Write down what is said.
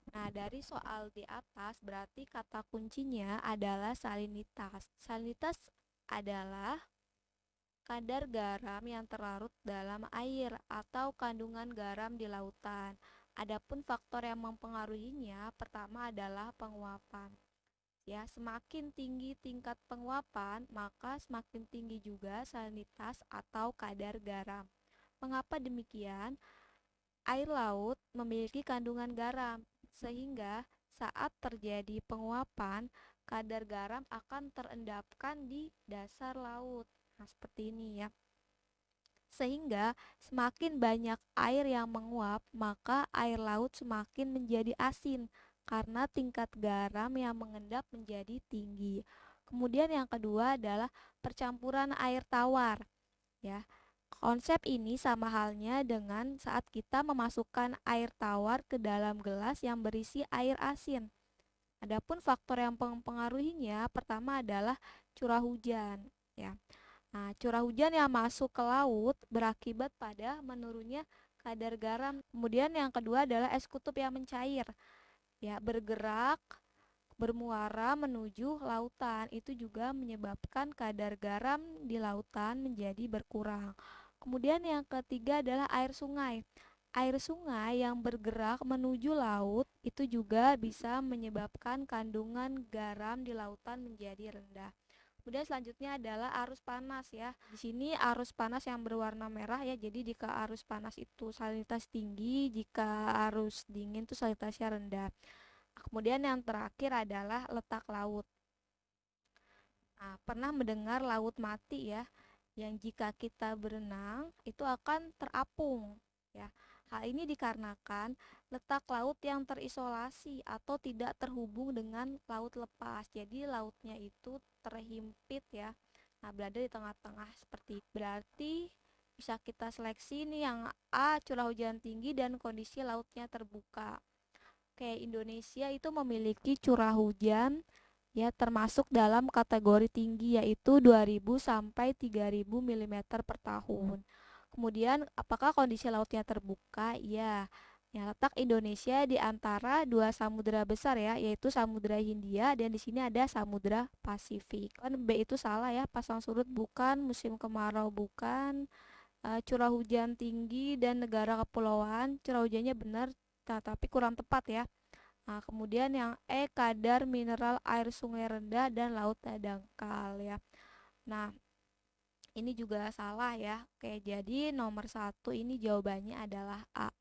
Nah, dari soal di atas berarti kata kuncinya adalah salinitas. Salinitas adalah kadar garam yang terlarut dalam air atau kandungan garam di lautan. Adapun faktor yang mempengaruhinya, pertama adalah penguapan. Ya, semakin tinggi tingkat penguapan, maka semakin tinggi juga salinitas atau kadar garam. Mengapa demikian? Air laut memiliki kandungan garam, sehingga saat terjadi penguapan, kadar garam akan terendapkan di dasar laut. Nah, seperti ini ya. Sehingga semakin banyak air yang menguap, maka air laut semakin menjadi asin karena tingkat garam yang mengendap menjadi tinggi. Kemudian yang kedua adalah percampuran air tawar, ya. Konsep ini sama halnya dengan saat kita memasukkan air tawar ke dalam gelas yang berisi air asin. Adapun faktor yang mempengaruhinya pertama adalah curah hujan, ya. Nah, curah hujan yang masuk ke laut berakibat pada menurunnya kadar garam. Kemudian yang kedua adalah es kutub yang mencair, ya, bergerak bermuara menuju lautan. Itu juga menyebabkan kadar garam di lautan menjadi berkurang. Kemudian yang ketiga adalah air sungai. Air sungai yang bergerak menuju laut itu juga bisa menyebabkan kandungan garam di lautan menjadi rendah. Kemudian selanjutnya adalah arus panas ya. Di sini arus panas yang berwarna merah ya. Jadi jika arus panas itu salinitas tinggi, jika arus dingin itu salinitasnya rendah. Kemudian yang terakhir adalah letak laut. Nah, pernah mendengar laut mati ya, yang jika kita berenang itu akan terapung ya. Hal ini dikarenakan letak laut yang terisolasi atau tidak terhubung dengan laut lepas. Jadi lautnya itu terhimpit ya. Nah, berada di tengah-tengah seperti itu. Berarti bisa kita seleksi nih yang A curah hujan tinggi dan kondisi lautnya terbuka. Kayak Indonesia itu memiliki curah hujan ya termasuk dalam kategori tinggi yaitu 2000 sampai 3000 mm per tahun. Kemudian apakah kondisi lautnya terbuka? Ya. Ya, letak Indonesia di antara dua samudera besar ya, yaitu Samudra Hindia dan di sini ada Samudra Pasifik. Kan B itu salah ya, pasang surut bukan, musim kemarau bukan, curah hujan tinggi dan negara kepulauan, curah hujannya benar, tapi kurang tepat ya. Nah, kemudian yang E kadar mineral air sungai rendah dan lautnya dangkal ya. Nah, ini juga salah ya. Oke, jadi nomor satu ini jawabannya adalah A.